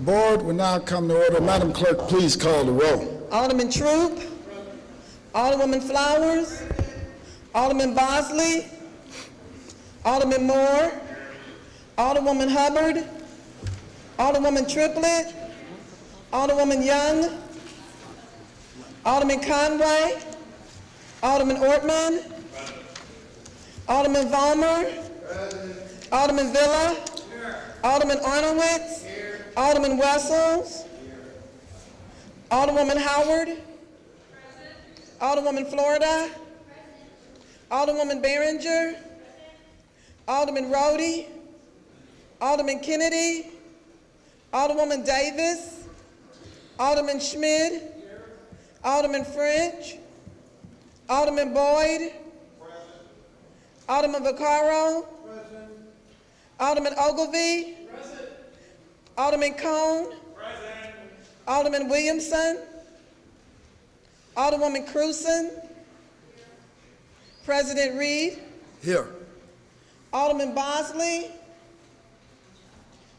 board will now come to order. Madam Clerk, please call the roll. Alderman Troop, Alderwoman Flowers, Alderman Bosley, Alderman Moore, Alderwoman Hubbard, Alderwoman Triplett, Alderwoman Young, Alderman Conway, Alderman Ortman, Alderman Vollmer, Alderman Villa, Alderman Arnowitz, Alderman Wessels, Alderwoman Howard, Alderwoman Florida, Alderwoman Behringer, Alderman Rhodey, Alderman Kennedy, Alderwoman Davis, Alderman Schmid, Alderman French, Alderman Boyd, Alderman Vaccaro, Alderman Ogilvie, Alderman Cone, Alderman Williamson, Alderwoman Cruzen, President Reed, Here. Alderman Bosley,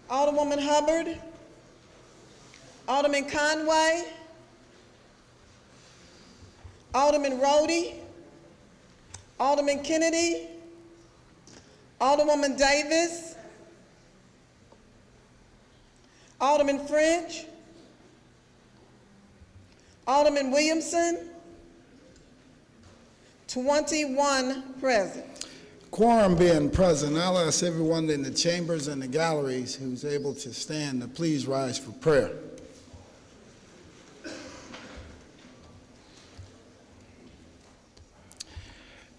Alderwoman Hubbard, Alderman Conway, Alderman Rhodey, Alderman Kennedy, Alderwoman Davis, Alderman French, Alderman Williamson, 21 present. Quorum being present, I'll ask everyone in the chambers and the galleries who's able to stand to please rise for prayer.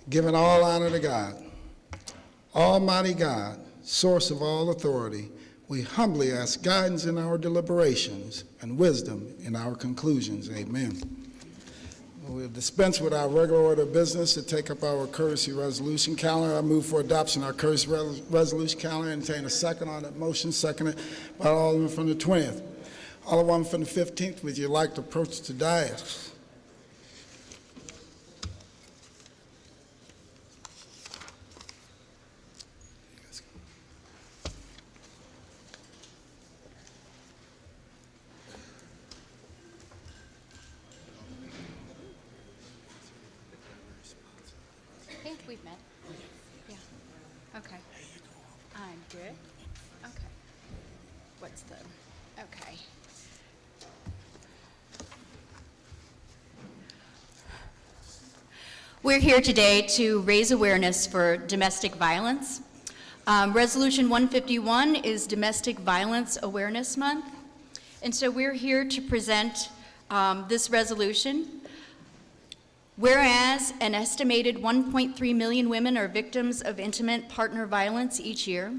Giving all honor to God, Almighty God, source of all authority, we humbly ask guidance in our deliberations and wisdom in our conclusions. Amen. We'll dispense with our regular order of business to take up our courtesy resolution calendar. I move for adoption of our courtesy resolution calendar and entertain a second on that motion, seconded by Alderman from the 20th. Alderman from the 15th, would you like to approach the dais? We've met. Yeah. Okay. I'm good. Okay. What's the, okay. We're here today to raise awareness for domestic violence. Resolution 151 is Domestic Violence Awareness Month. And so we're here to present this resolution. Whereas an estimated 1.3 million women are victims of intimate partner violence each year,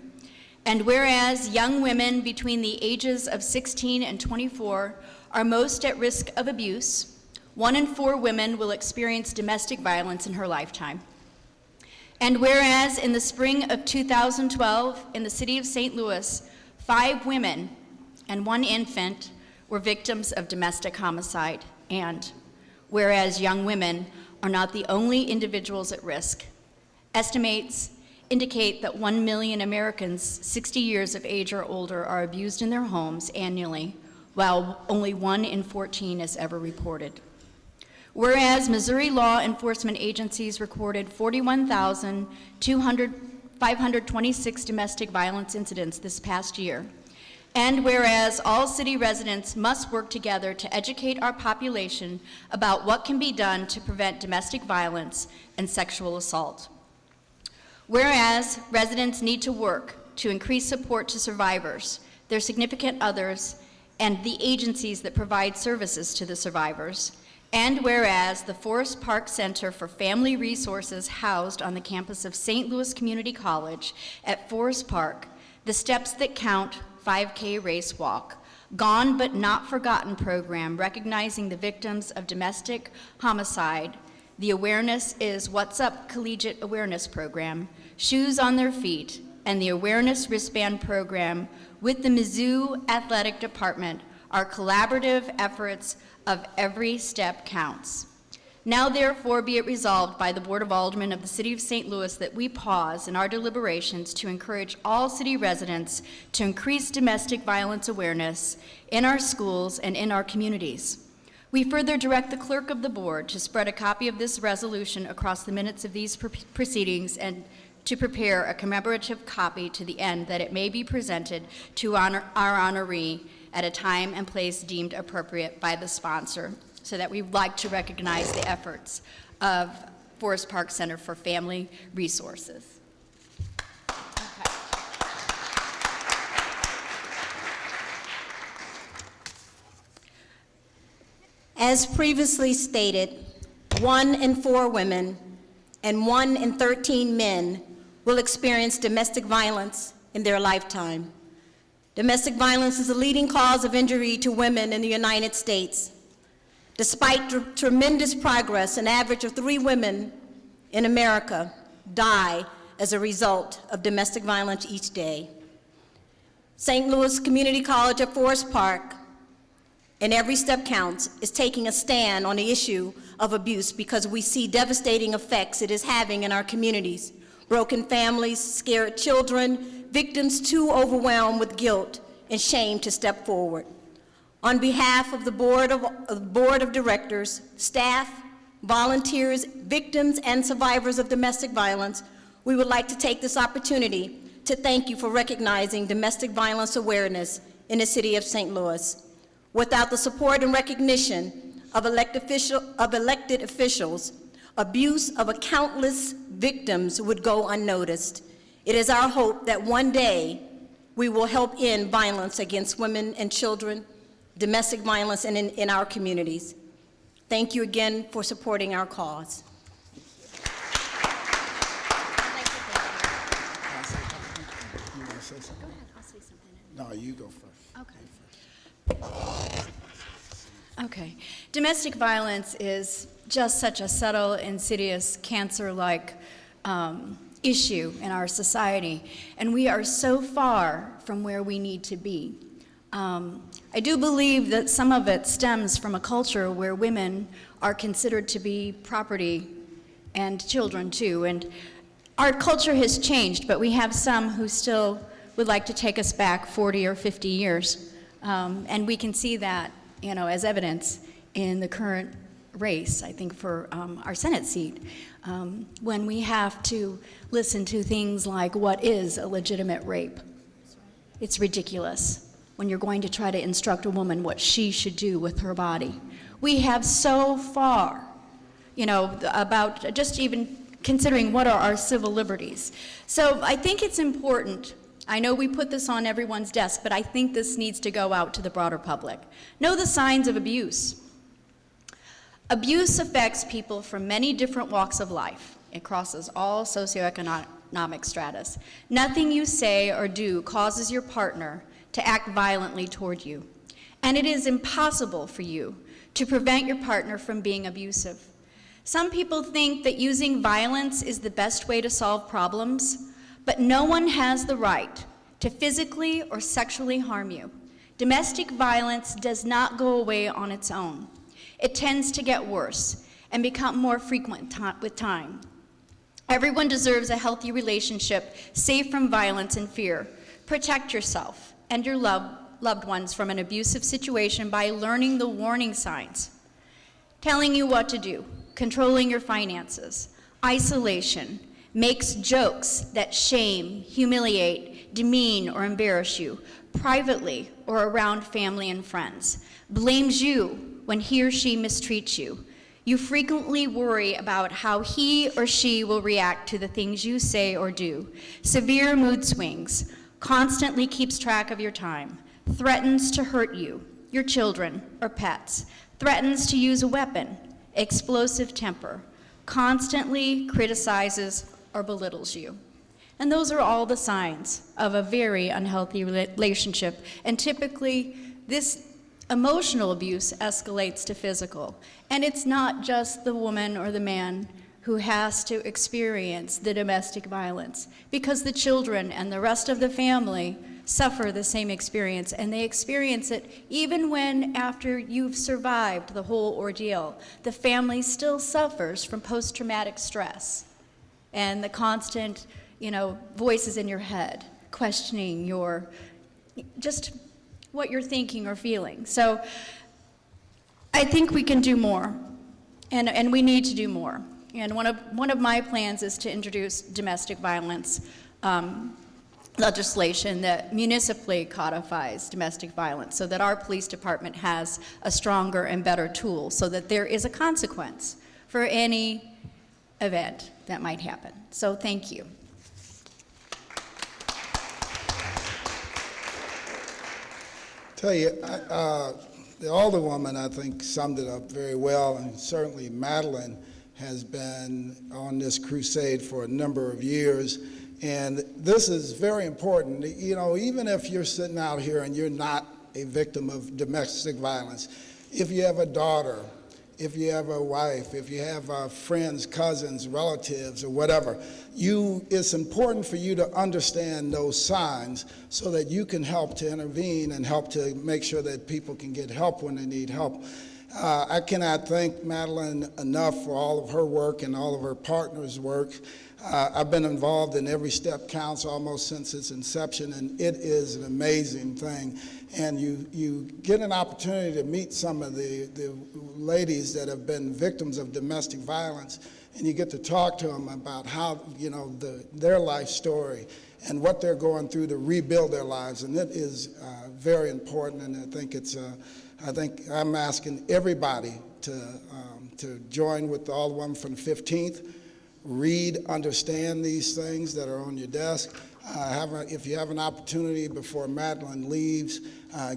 and whereas young women between the ages of 16 and 24 are most at risk of abuse, 1 in 4 women will experience domestic violence in her lifetime. And whereas in the spring of 2012 in the city of St. Louis, 5 women and 1 infant were victims of domestic homicide, and whereas young women are not the only individuals at risk. Estimates indicate that 1 million Americans 60 years of age or older are abused in their homes annually, while only 1 in 14 is ever reported. Whereas Missouri law enforcement agencies recorded 41,526 domestic violence incidents this past year, and whereas all city residents must work together to educate our population about what can be done to prevent domestic violence and sexual assault. Whereas residents need to work to increase support to survivors, their significant others, and the agencies that provide services to the survivors. And whereas the Forest Park Center for Family Resources housed on the campus of St. Louis Community College at Forest Park, the Steps That Count 5K Race Walk, Gone But Not Forgotten program recognizing the victims of domestic homicide, the Awareness is What's Up Collegiate Awareness Program, Shoes on Their Feet, and the Awareness Wristband Program with the Mizzou Athletic Department are collaborative efforts of Every Step Counts. Now therefore be it resolved by the Board of Aldermen of the City of St. Louis that we pause in our deliberations to encourage all city residents to increase domestic violence awareness in our schools and in our communities. We further direct the clerk of the board to spread a copy of this resolution across the minutes of these proceedings and to prepare a commemorative copy to the end that it may be presented to our honoree at a time and place deemed appropriate by the sponsor, so that we'd like to recognize the efforts of Forest Park Center for Family Resources. Okay. As previously stated, 1 in 4 women and 1 in 13 men will experience domestic violence in their lifetime. Domestic violence is a leading cause of injury to women in the United States. Despite tremendous progress, an average of 3 women in America die as a result of domestic violence each day. St. Louis Community College at Forest Park, and Every Step Counts, is taking a stand on the issue of abuse because we see devastating effects it is having in our communities. Broken families, scared children, victims too overwhelmed with guilt and shame to step forward. On behalf of the Board of Directors, staff, volunteers, victims, and survivors of domestic violence, we would like to take this opportunity to thank you for recognizing domestic violence awareness in the City of St. Louis. Without the support and recognition of elected officials, abuse of countless victims would go unnoticed. It is our hope that one day we will help end violence against women and children, domestic violence in our communities. Thank you again for supporting our cause. You want to say something? Go ahead, I'll say something. No, you go first. Okay. Domestic violence is just such a subtle, insidious, cancer-like issue in our society, and we are so far from where we need to be. I do believe that some of it stems from a culture where women are considered to be property, and children too, and our culture has changed, but we have some who still would like to take us back 40 or 50 years, and we can see that, as evidence in the current race, I think, for our Senate seat, when we have to listen to things like, what is a legitimate rape? It's ridiculous when you're going to try to instruct a woman what she should do with her body. We have so far, about just even considering what are our civil liberties. So I think it's important. I know we put this on everyone's desk, but I think this needs to go out to the broader public. Know the signs of abuse. Abuse affects people from many different walks of life. It crosses all socioeconomic stratus. Nothing you say or do causes your partner to act violently toward you. And it is impossible for you to prevent your partner from being abusive. Some people think that using violence is the best way to solve problems, but no one has the right to physically or sexually harm you. Domestic violence does not go away on its own. It tends to get worse and become more frequent with time. Everyone deserves a healthy relationship, safe from violence and fear. Protect yourself and your loved ones from an abusive situation by learning the warning signs, telling you what to do, controlling your finances, isolation, makes jokes that shame, humiliate, demean, or embarrass you, privately or around family and friends, blames you when he or she mistreats you. You frequently worry about how he or she will react to the things you say or do. Severe mood swings, constantly keeps track of your time, threatens to hurt you, your children, or pets, threatens to use a weapon, explosive temper, constantly criticizes or belittles you. And those are all the signs of a very unhealthy relationship. And typically, this emotional abuse escalates to physical. And it's not just the woman or the man who has to experience the domestic violence, because the children and the rest of the family suffer the same experience, and they experience it even when, after you've survived the whole ordeal, the family still suffers from post-traumatic stress and the constant, voices in your head questioning just what you're thinking or feeling. So I think we can do more, and we need to do more. And one of my plans is to introduce domestic violence legislation that municipally codifies domestic violence so that our police department has a stronger and better tool so that there is a consequence for any event that might happen. So thank you. Tell you, the Alderwoman, I think, summed it up very well, and certainly Madeline has been on this crusade for a number of years, and this is very important. Even if you're sitting out here and you're not a victim of domestic violence, if you have a daughter, if you have a wife, if you have friends, cousins, relatives, or whatever, it's important for you to understand those signs so that you can help to intervene and help to make sure that people can get help when they need help. I cannot thank Madeline enough for all of her work and all of her partners' work. I've been involved in Every Step Counts almost since its inception, and it is an amazing thing. And you get an opportunity to meet some of the ladies that have been victims of domestic violence, and you get to talk to them about how, their life story and what they're going through to rebuild their lives, and it is very important. And I think I'm asking everybody to join with all the ones from the 15th. Read, understand these things that are on your desk. If you have an opportunity before Madeline leaves,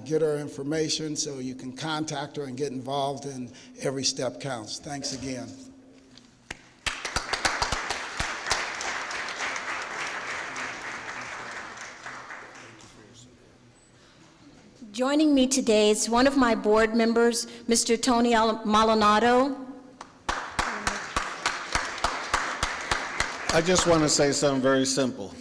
get her information so you can contact her and get involved in Every Step Counts. Thanks again. Joining me today is one of my board members, Mr. Tony Maldonado. I just want to say something very simple.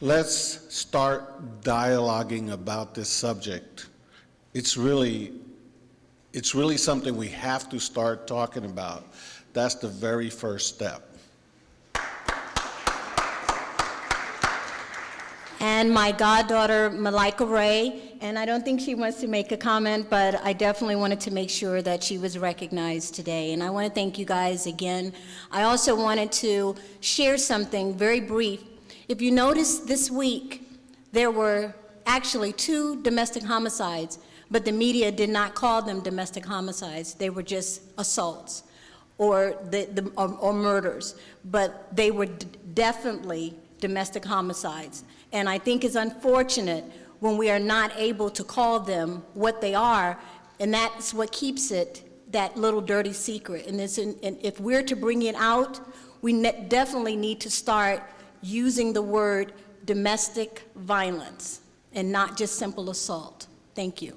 Let's start dialoguing about this subject. It's really something we have to start talking about. That's the very first step. And my goddaughter, Malika Ray, and I don't think she wants to make a comment, but I definitely wanted to make sure that she was recognized today. And I want to thank you guys again. I also wanted to share something very brief. If you notice this week, there were actually 2 domestic homicides, but the media did not call them domestic homicides. They were just assaults or murders, but they were definitely domestic homicides. And I think it's unfortunate when we are not able to call them what they are, and that's what keeps it that little dirty secret. And if we're to bring it out, we definitely need to start using the word domestic violence and not just simple assault. Thank you.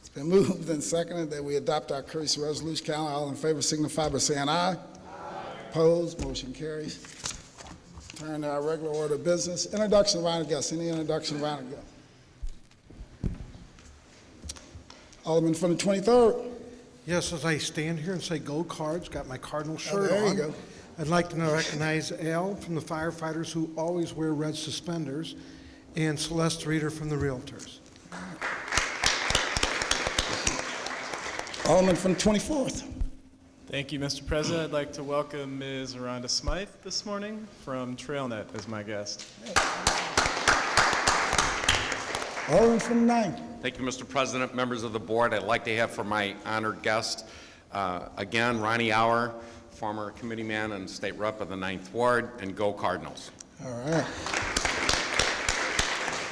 It's been moved and seconded that we adopt our courtesy resolution. Calendar. All in favor signify by saying aye. Aye. Opposed? Motion carries. Turn to our regular order of business. Introduction of honored guests. Any introduction of honored guests? Alderman from the 23rd. Yes, as I stand here and say go Cards, got my Cardinal shirt there on. you go. I'd like to now recognize Al from the firefighters who always wear red suspenders, and Celeste Reeder from the Realtors. Alderman from the 24th. Thank you, Mr. President. I'd like to welcome Ms. Rhonda Smythe this morning from TrailNet as my guest. Alderman from the 9th. Thank you, Mr. President, members of the board. I'd like to have for my honored guest, again, Ronnie Auer, former committeeman and state rep of the 9th Ward, and go Cardinals. All right.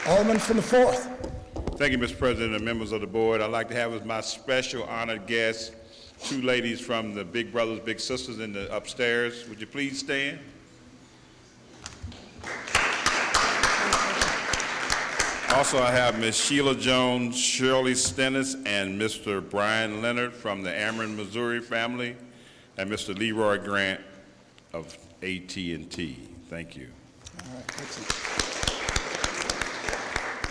Alderman from the 4th. Thank you, Mr. President and members of the board. I'd like to have as my special honored guests two ladies from the Big Brothers Big Sisters in the upstairs. Would you please stand? Also, I have Ms. Sheila Jones, Shirley Stennis, and Mr. Brian Leonard from the Ameren, Missouri family, and Mr. Leroy Grant of AT&T. Thank you. All right, excellent.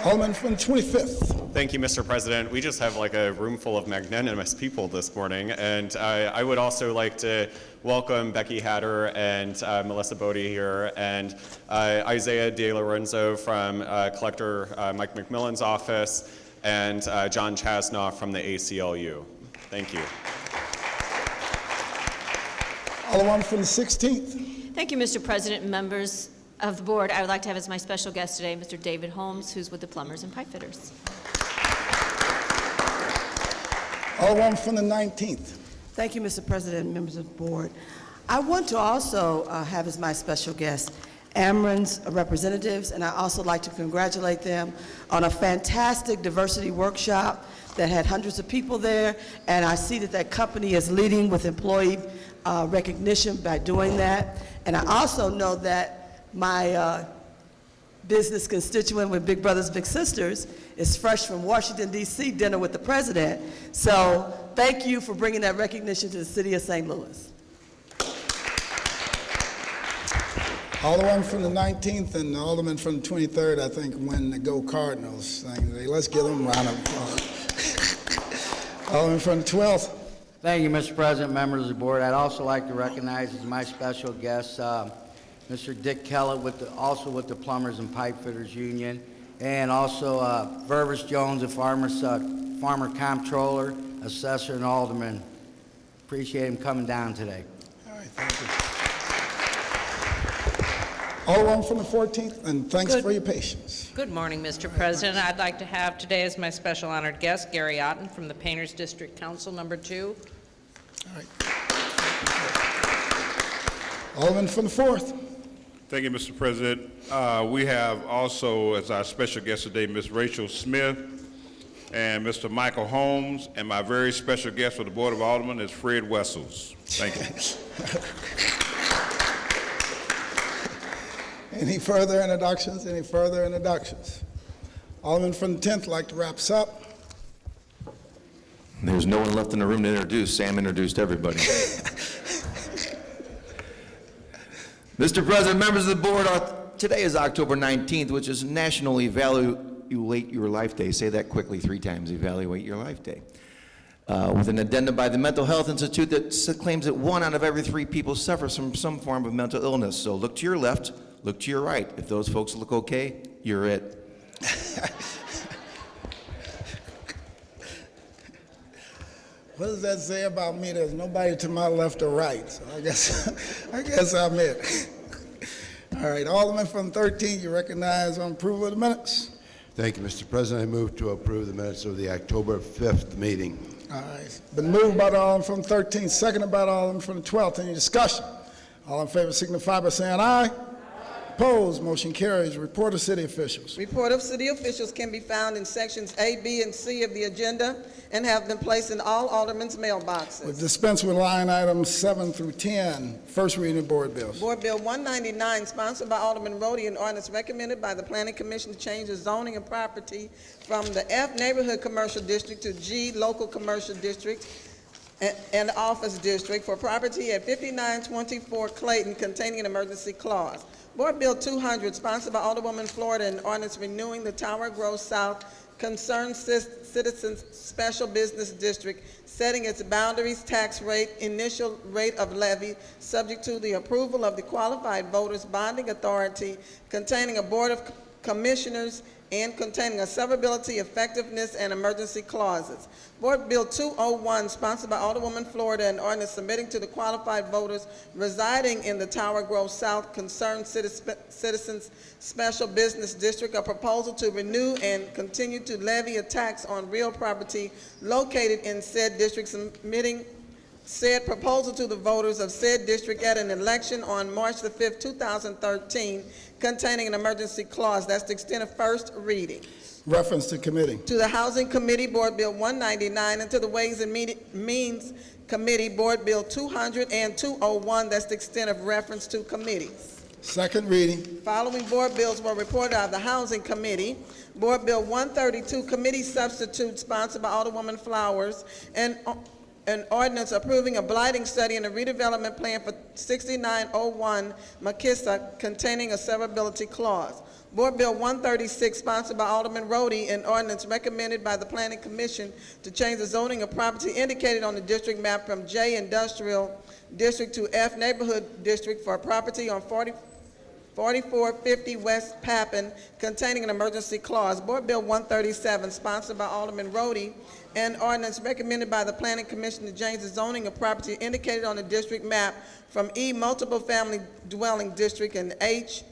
Alderman from the 25th. Thank you, Mr. President. We just have like a room full of magnanimous people this morning, and I would also like to welcome Becky Hatter and Melissa Bodie here, and Isaiah De Lorenzo from Collector Mike McMillan's office, and John Chasnoff from the ACLU. Thank you. Alderman from the 16th. Thank you, Mr. President and members of the board. I would like to have as my special guest today Mr. David Holmes, who's with the Plumbers and Pipe Fitters. Alderman from the 19th. Thank you, Mr. President and members of the board. I want to also have as my special guest Ameren's representatives, and I also like to congratulate them on a fantastic diversity workshop that had hundreds of people there, and I see that that company is leading with employee recognition by doing that. And I also know that my business constituent with Big Brothers Big Sisters is fresh from Washington, D.C., dinner with the president. So thank you for bringing that recognition to the city of St. Louis. Alderman from the 19th and the Alderman from the 23rd, I think, win the Go Cardinals thing today. Let's give them a round of applause. Alderman from the 12th. Thank you, Mr. President, members of the board. I'd also like to recognize as my special guest Mr. Dick Kellett, also with the Plumbers and Pipe Fitters Union, and also Vervis Jones, a farmer comptroller, assessor, and alderman. Appreciate him coming down today. All right, thank you. Alderman from the 14th, and thanks for your patience. Good morning, Mr. President. I'd like to have today as my special honored guest Gary Otten from the Painters District Council number 2. All right. Alderman from the 4th. Thank you, Mr. President. We have also as our special guest today Ms. Rachel Smith and Mr. Michael Holmes, and my very special guest for the Board of Aldermen is Fred Wessels. Thank you. Any further introductions? Any further introductions? Alderman from the 10th like to wrap us up. There's no one left in the room to introduce. Sam introduced everybody. Mr. President, members of the board, today is October 19th, which is National Evaluate Your Life Day. Say that quickly 3 times, Evaluate Your Life Day. With an addendum by the Mental Health Institute that claims that 1 out of every 3 people suffers from some form of mental illness. So look to your left, look to your right. If those folks look okay, you're it. What does that say about me? There's nobody to my left or right, so I guess I'm it. All right, Alderman from 13, you recognize on approval of the minutes. Thank you, Mr. President. I move to approve the minutes of the October 5th meeting. All right, been moved by the Alderman from 13, seconded by the Alderman from the 12th. Any discussion? All in favor signify by saying aye. Opposed, motion carries. Report of city officials. Report of city officials can be found in sections A, B, and C of the agenda and have been placed in all aldermen's mailboxes. We'll dispense with line items 7 through 10. First reading of board bills. Board Bill 199, sponsored by Alderman Rhodey, an ordinance recommended by the Planning Commission to change the zoning and property from the F Neighborhood Commercial District to G Local Commercial District and Office District for property at 5924 Clayton containing an emergency clause. Board Bill 200, sponsored by Alderwoman Florida, an ordinance renewing the Tower Grove South Concerned Citizens Special Business District, setting its boundaries, tax rate, initial rate of levy, subject to the approval of the Qualified Voters Bonding Authority, containing a Board of Commissioners and containing a severability, effectiveness, and emergency clauses. Board Bill 201, sponsored by Alderwoman Florida, an ordinance submitting to the qualified voters residing in the Tower Grove South Concerned Citizens Special Business District a proposal to renew and continue to levy a tax on real property located in said district, submitting said proposal to the voters of said district at an election on March the 5th, 2013, containing an emergency clause. That's the extent of first reading. Reference to committee. To the Housing Committee, Board Bill 199, and to the Ways and Means Committee, Board Bill 200 and 201. That's the extent of reference to committees. Second reading. Following board bills were reported out of the Housing Committee. Board Bill 132, Committee Substitute, sponsored by Alderwoman Flowers, and an ordinance approving a blighting study and a redevelopment plan for 6901 McKissa containing a severability clause. Board Bill 136, sponsored by Alderman Rhodey, an ordinance recommended by the Planning Commission to change the zoning of property indicated on the district map from J Industrial District to F Neighborhood District for property on 4450 West Pappan containing an emergency clause. Board Bill 137, sponsored by Alderman Rhodey, an ordinance recommended by the Planning Commission to change the zoning of property indicated on the district map from E Multiple Family Dwelling District and H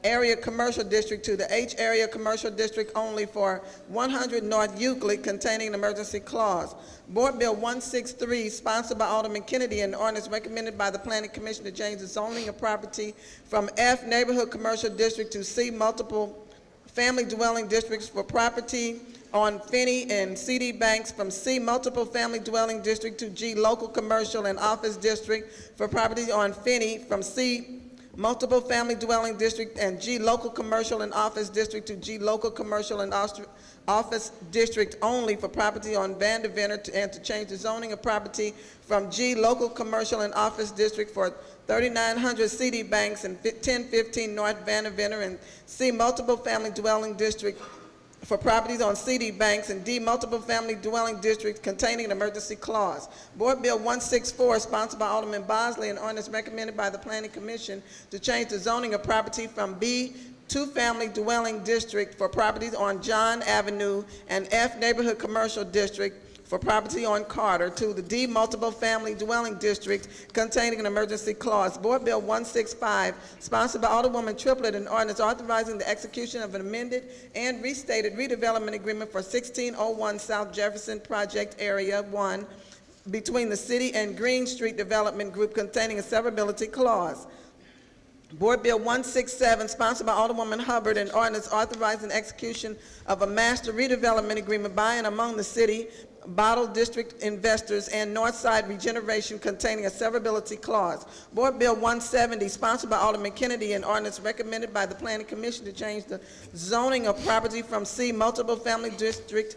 Area Commercial District to the H Area Commercial District only for 100 North Euclid containing an emergency clause. Board Bill 163, sponsored by Alderman Kennedy, an ordinance recommended by the Planning Commission to change the zoning of property from F Neighborhood Commercial District to C Multiple Family Dwelling Districts for property on Finney and CD Banks, from C Multiple Family Dwelling District to G Local Commercial and Office District for property on Finney, from C Multiple Family Dwelling District and G Local Commercial and Office District to G Local Commercial and Office District only for property on Vanderventer, and to change the zoning of property from G Local Commercial and Office District for 3900 CD Banks and 1015 North Vanderventer, and C Multiple Family Dwelling District for properties on CD Banks and D Multiple Family Dwelling District containing an emergency clause. Board Bill 164, sponsored by Alderman Bosley, an ordinance recommended by the Planning Commission to change the zoning of property from B Two-Family Dwelling District for properties on John Avenue and F Neighborhood Commercial District for property on Carter to the D Multiple Family Dwelling District containing an emergency clause. Board Bill 165, sponsored by Alderwoman Triplett, an ordinance authorizing the execution of an amended and restated redevelopment agreement for 1601 South Jefferson Project Area 1 between the city and Green Street Development Group containing a severability clause. Board Bill 167, sponsored by Alderwoman Hubbard, an ordinance authorizing execution of a master redevelopment agreement by and among the city, Bottle District investors, and Northside Regeneration containing a severability clause. Board Bill 170, sponsored by Alderman Kennedy, an ordinance recommended by the Planning Commission to change the zoning of property from C Multiple Family District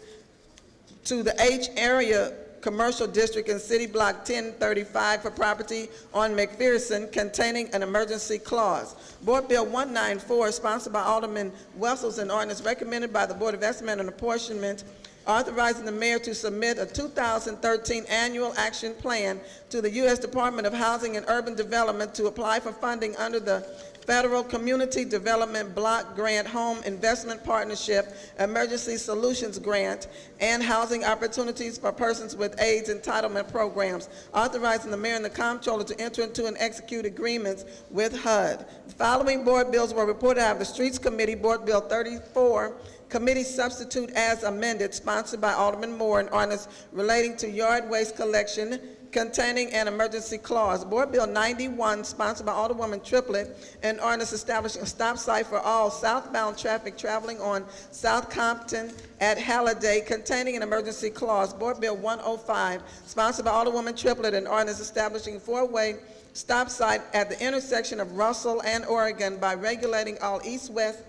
to the H Area Commercial District and City Block 1035 for property on McPherson containing an emergency clause. Board Bill 194, sponsored by Alderman Wessels, an ordinance recommended by the Board of Estimate and Apportionment authorizing the mayor to submit a 2013 annual action plan to the U.S. Department of Housing and Urban Development to apply for funding under the Federal Community Development Block Grant Home Investment Partnership Emergency Solutions Grant and Housing Opportunities for Persons with AIDS Entitlement Programs, authorizing the mayor and the comptroller to enter into and execute agreements with HUD. The following board bills were reported out of the Streets Committee. Board Bill 34, Committee Substitute as amended, sponsored by Alderman Moore, an ordinance relating to yard waste collection containing an emergency clause. Board Bill 91, sponsored by Alderwoman Triplett, an ordinance establishing a stop sign for all southbound traffic traveling on South Compton at Halliday containing an emergency clause. Board Bill 105, sponsored by Alderwoman Triplett, an ordinance establishing a four-way stop sign at the intersection of Russell and Oregon by regulating all east-west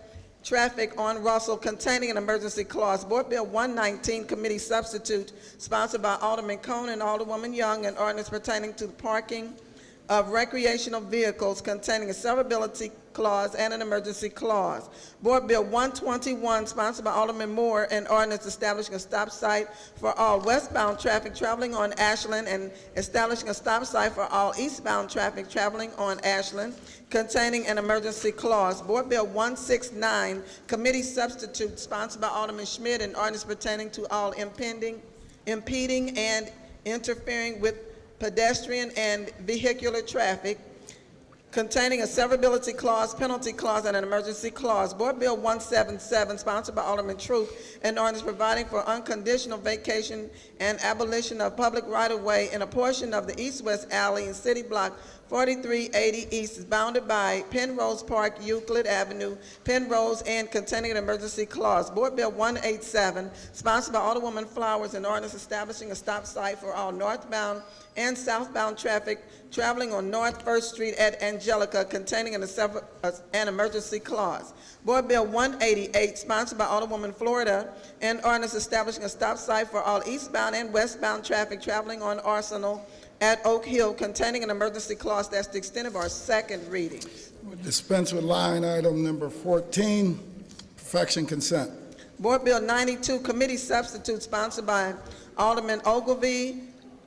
traffic on Russell containing an emergency clause. Board Bill 119, Committee Substitute, sponsored by Alderman Cone and Alderwoman Young, an ordinance pertaining to the parking of recreational vehicles containing a severability clause and an emergency clause. Board Bill 121, sponsored by Alderman Moore, an ordinance establishing a stop site for all westbound traffic traveling on Ashland and establishing a stop site for all eastbound traffic traveling on Ashland, containing an emergency clause. Board Bill 169, committee substitute, sponsored by Alderman Schmidt, an ordinance pertaining to all impeding and interfering with pedestrian and vehicular traffic, containing a severability clause, penalty clause, and an emergency clause. Board Bill 177, sponsored by Alderman Troop, an ordinance providing for unconditional vacation and abolition of public right-of-way in a portion of the east-west alley in City Block 4380 East is bounded by Penrose Park, Euclid Avenue, Penrose, and containing an emergency clause. Board Bill 187, sponsored by Alderwoman Flowers, an ordinance establishing a stop site for all northbound and southbound traffic traveling on North 1st Street at Angelica, containing an emergency clause. Board Bill 188, sponsored by Alderwoman Florida, an ordinance establishing a stop site for all eastbound and westbound traffic traveling on Arsenal at Oak Hill, containing an emergency clause. That's the extent of our second reading. We'll dispense with line item number 14, perfection consent. Board Bill 92, committee substitute, sponsored by Alderman Ogilvy,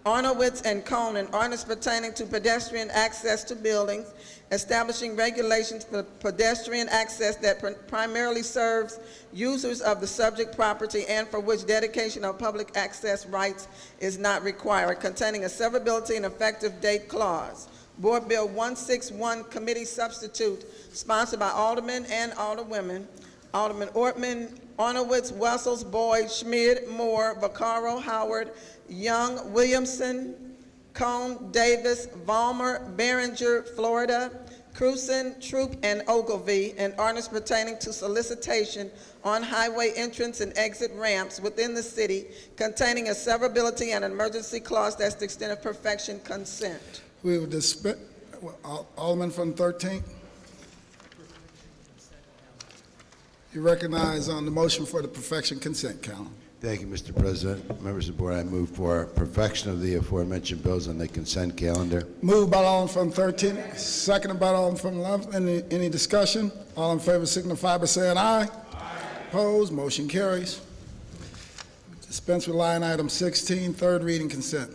Arnowitz, and Cone, an ordinance pertaining to pedestrian access to buildings, establishing regulations for pedestrian access that primarily serves users of the subject property and for which dedication of public access rights is not required, containing a severability and effective date clause. Board Bill 161, committee substitute, sponsored by Aldermen and Alderwomen, Alderman Ortman, Arnowitz, Wessels, Boyd, Schmid, Moore, Vaccaro, Howard, Young, Williamson, Cone, Davis, Vollmer, Behringer, Florida, Cruzen, Troop, and Ogilvy, an ordinance pertaining to solicitation on highway entrance and exit ramps within the city, containing a severability and an emergency clause. That's the extent of perfection consent. We will dispense, Alderman from the 13th. You recognize on the motion for the perfection consent calendar. Thank you, Mr. President. Members of the board, I move for perfection of the aforementioned bills on the consent calendar. Moved by Alderman from 13, seconded by Alderman from 11. Any discussion? All in favor signify by saying aye. Aye. Opposed? Motion carries. Dispense with line item 16, third reading consent.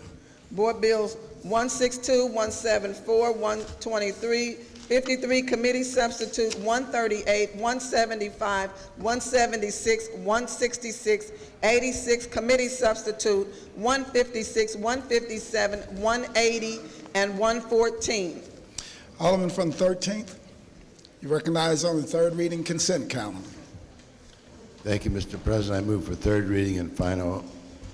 Board Bills 162, 174, 123, 53, committee substitute 138, 175, 176, 166, 86, committee substitute 156, 157, 180, and 114. Alderman from the 13th, you recognize on the third reading consent calendar. Thank you, Mr. President. I move for third reading and final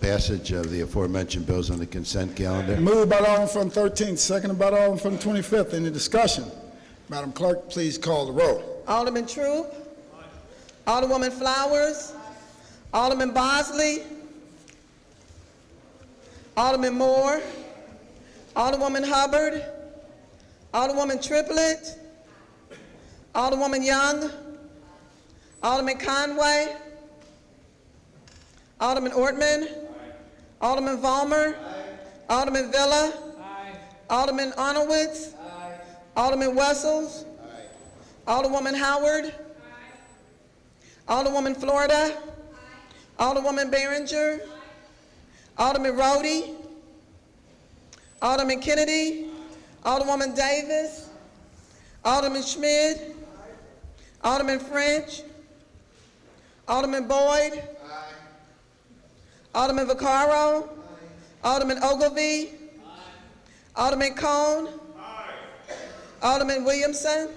passage of the aforementioned bills on the consent calendar. Moved by Alderman from 13th, seconded by Alderman from 25th. Any discussion? Madam Clerk, please call the roll. Alderman Troop. Alderwoman Flowers. Alderman Bosley. Alderman Moore. Alderwoman Hubbard. Alderwoman Triplett. Alderwoman Young. Alderman Conway. Alderman Ortman. Alderman Vollmer. Alderman Villa. Alderman Arnowitz. Alderman Wessels. Alderwoman Howard. Alderwoman Florida. Alderwoman Behringer. Alderman Rhodey. Alderman Kennedy. Alderwoman Davis. Alderman Schmid. Alderman French. Alderman Boyd. Alderman Vaccaro. Alderman Ogilvy. Alderman Cone. Alderman Williamson.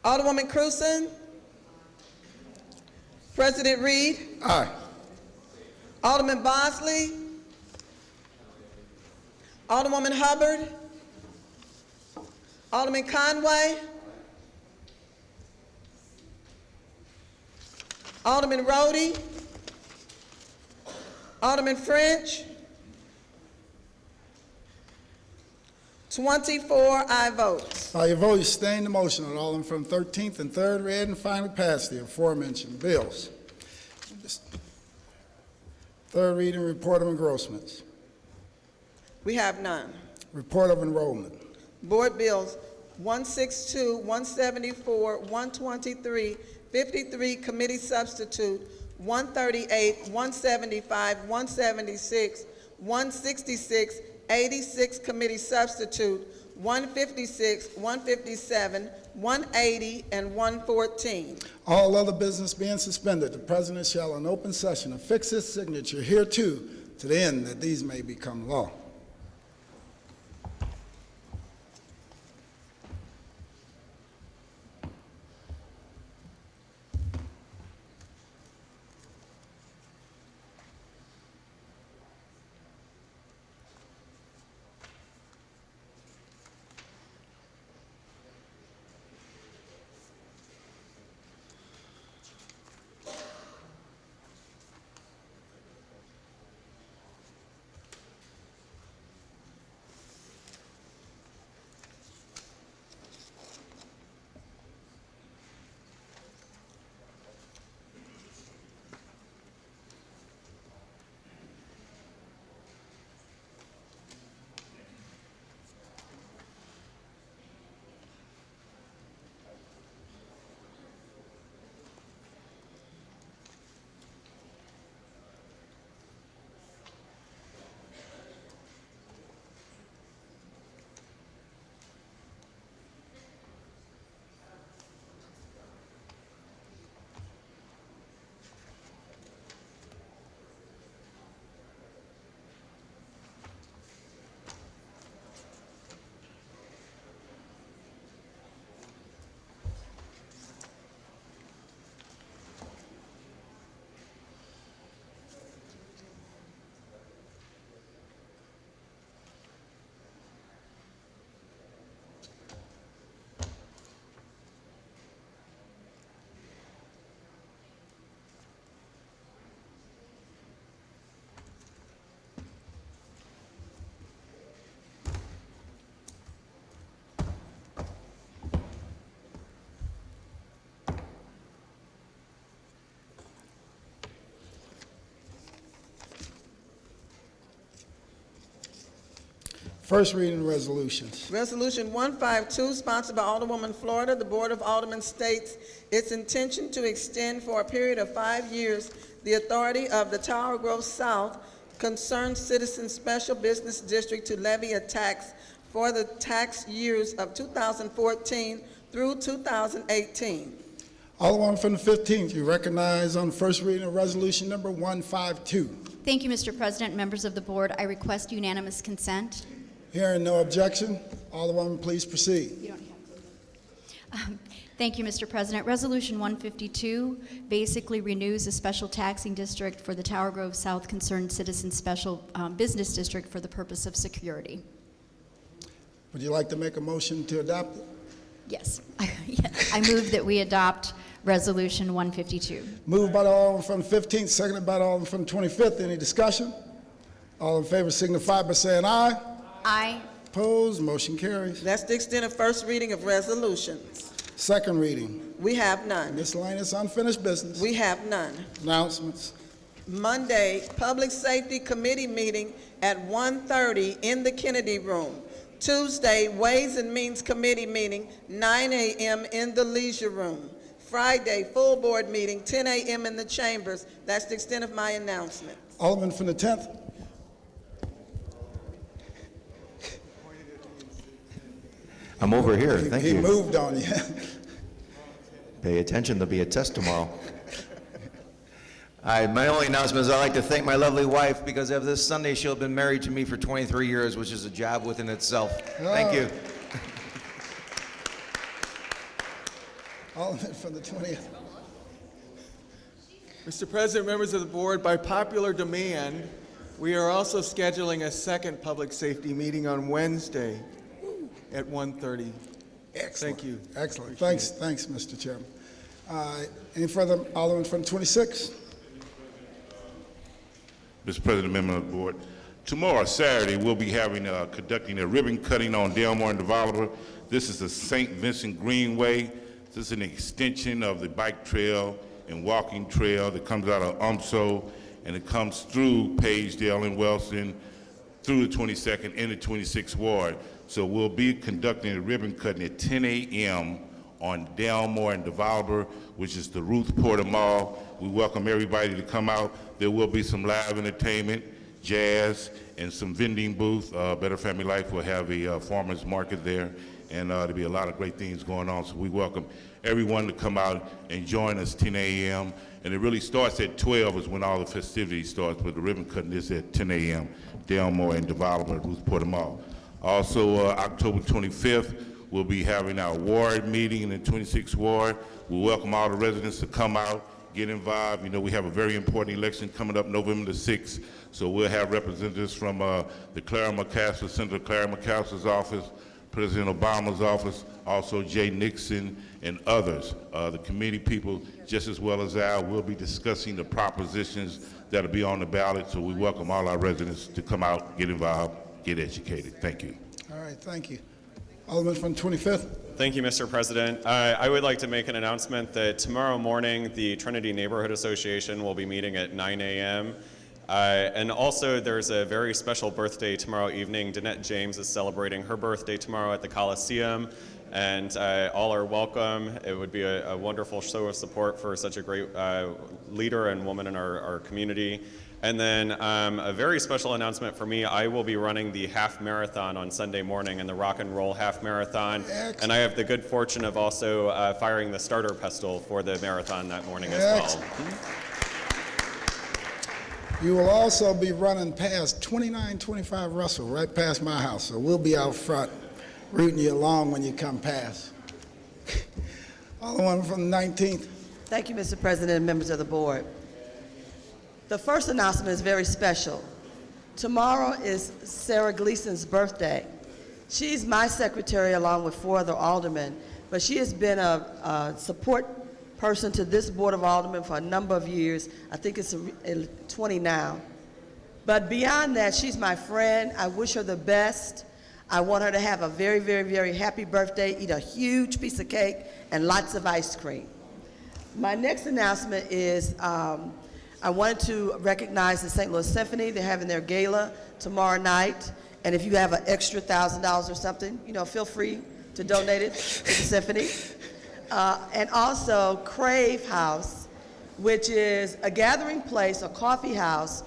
Alderwoman Cruzen. President Reed. Aye. Alderman Bosley. Alderwoman Hubbard. Alderman Conway. Alderman Rhodey. Alderman French. 24 aye votes. By your vote, you sustain the motion on Alderman from 13th and third read and finally pass the aforementioned bills. Third reading report of engrossments. We have none. Report of enrollment. Board Bills 162, 174, 123, 53, Committee Substitute, 138, 175, 176, 166, 86, Committee Substitute, 156, 157, 180, and 114. All other business being suspended, the President shall in open session affix his signature hereto to the end that these may become law. First reading resolutions. Resolution 152, sponsored by Alderwoman Florida, the Board of Aldermen states its intention to extend for a period of 5 years the authority of the Tower Grove South Concerned Citizen Special Business District to levy a tax for the tax years of 2014 through 2018. Alderman from the 15th, you recognize on first reading of resolution number 152. Thank you, Mr. President. Members of the board, I request unanimous consent. Hearing no objection, Alderwoman, please proceed. Thank you, Mr. President. Resolution 152 basically renews a special taxing district for the Tower Grove South Concerned Citizen Special Business District for the purpose of security. Would you like to make a motion to adopt it? Yes. I move that we adopt Resolution 152. Moved by the Alderman from the 15th, seconded by the Alderman from the 25th. Any discussion? All in favor signify by saying aye. Aye. Opposed, motion carries. That's the extent of first reading of resolutions. Second reading. We have none. Miscellaneous unfinished business. We have none. Announcements. Monday, Public Safety Committee meeting at 1:30 in the Kennedy Room. Tuesday, Ways and Means Committee meeting, 9 a.m. in the Leisure Room. Friday, full board meeting, 10 a.m. in the chambers. That's the extent of my announcement. Alderman from the 10th. I'm over here, thank you. He moved on you. Pay attention, there'll be a test tomorrow. My only announcement is I'd like to thank my lovely wife because of this Sunday she'll have been married to me for 23 years, which is a job within itself. Thank you. Alderman from the 20th. Mr. President, members of the board, by popular demand, we are also scheduling a second public safety meeting on Wednesday at 1:30. Excellent. Thank you. Excellent. Thanks, Mr. Chairman. Any further, Alderman from the 26th? Mr. President, member of the board, tomorrow, Saturday, we'll be conducting a ribbon cutting on Delmore and Developer. This is the St. Vincent Greenway. This is an extension of the bike trail and walking trail that comes out of UMSO, and it comes through Pagedale and Wellston, through the 22nd and the 26th Ward. So we'll be conducting a ribbon cutting at 10 a.m. on Delmore and Devolver, which is the Ruth Porter Mall. We welcome everybody to come out. There will be some live entertainment, jazz, and some vending booth. Better Family Life will have a farmer's market there, and there'll be a lot of great things going on. So we welcome everyone to come out and join us 10 a.m. And it really starts at 12 is when all the festivities starts, but the ribbon cutting is at 10 a.m. Delmore and Devolver at Ruth Porter Mall. Also, October 25th, we'll be having our ward meeting in the 26th Ward. We welcome all the residents to come out, get involved. You know, we have a very important election coming up November the 6th, so we'll have representatives from the Clara McCaster, Senator Clara McCaster's office, President Obama's office, also Jay Nixon and others. The committee people, just as well as I, will be discussing the propositions that'll be on the ballot, so we welcome all our residents to come out, get involved, get educated. Thank you. All right, thank you. Alderman from 25th. Thank you, Mr. President. I would like to make an announcement that tomorrow morning, the Trinity Neighborhood Association will be meeting at 9 a.m. And also, there's a very special birthday tomorrow evening. Danette James is celebrating her birthday tomorrow at the Coliseum, and all are welcome. It would be a wonderful show of support for such a great leader and woman in our community. And then a very special announcement for me, I will be running the half marathon on Sunday morning in the Rock and Roll Half Marathon. Excellent. And I have the good fortune of also firing the starter pistol for the marathon that morning as well. You will also be running past 2925 Russell, right past my house, so we'll be out front rooting you along when you come past. Alderman from the 19th. Thank you, Mr. President and members of the board. The first announcement is very special. Tomorrow is Sarah Gleason's birthday. She's my secretary along with 4 other aldermen, but she has been a support person to this Board of Aldermen for a number of years. I think it's 20 now. But beyond that, she's my friend. I wish her the best. I want her to have a very, very, very happy birthday, eat a huge piece of cake, and lots of ice cream. My next announcement is I wanted to recognize the St. Louis Symphony. They're having their gala tomorrow night. And if you have an extra $1,000 or something, you know, feel free to donate it to the Symphony. And also Crave House, which is a gathering place, a coffee house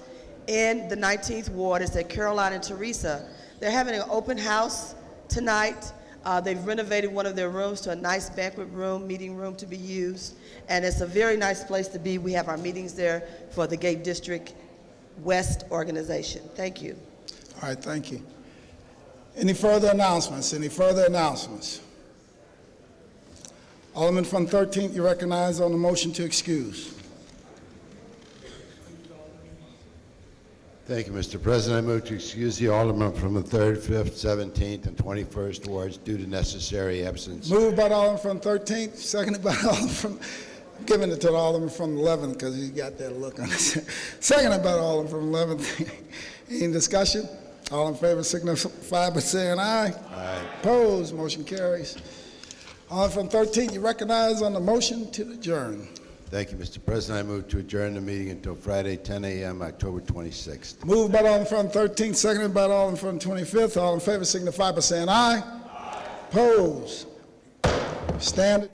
in the 19th Ward. It's at Caroline and Teresa. They're having an open house tonight. They've renovated one of their rooms to a nice banquet room, meeting room to be used. And it's a very nice place to be. We have our meetings there for the Gate District West organization. Thank you. All right, thank you. Any further announcements? Any further announcements? Alderman from 13th, you recognize on the motion to excuse. Thank you, Mr. President. I move to excuse the alderman from the 3rd, 5th, 17th, and 21st wards due to necessary absence. Moved by the alderman from 13th, seconded by the alderman from, I'm giving it to the alderman from 11th because he's got that look on his. Seconded by the alderman from 11th. Any discussion? All in favor signify by saying aye. Aye. Opposed, motion carries. Alderman from 13th, you recognize on the motion to adjourn. Thank you, Mr. President. I move to adjourn the meeting until Friday, 10 a.m., October 26th. Moved by the alderman from 13th, seconded by the alderman from 25th. All in favor signify by saying aye. Aye. Opposed. Stand.